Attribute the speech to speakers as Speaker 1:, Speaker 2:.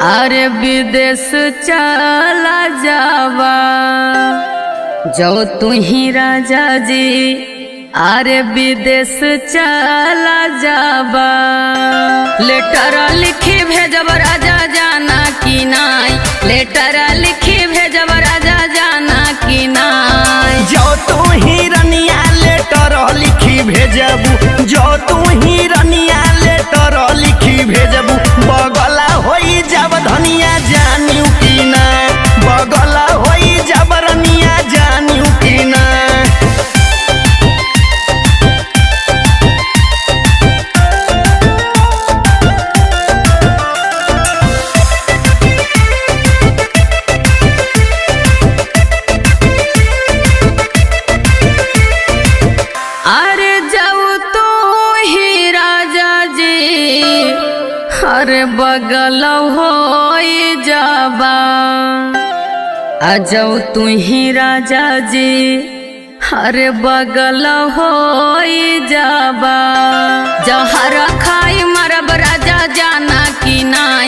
Speaker 1: अरे विदेश चला जावा जो तू ही राजा जी। अरे विदेश चला जावा लेटर लिखी भेजब राजा जाना कि नाई। लेटर लिखी भेजब राजा जाना कि नाई।
Speaker 2: जो तू ही रनिया लेटर लिखी भेजबू। जो तू ही रनिया लेटर लिखी भेजबू। बगला होई जब धनिया जानियो कि ना। बगला होई जब रनिया जानियो कि ना।
Speaker 1: अरे बगल हो जाबा अजौ तू ही राजा जी। अरे बगल हो जाबा जहर खाई मरब राजा जाना कि नाई।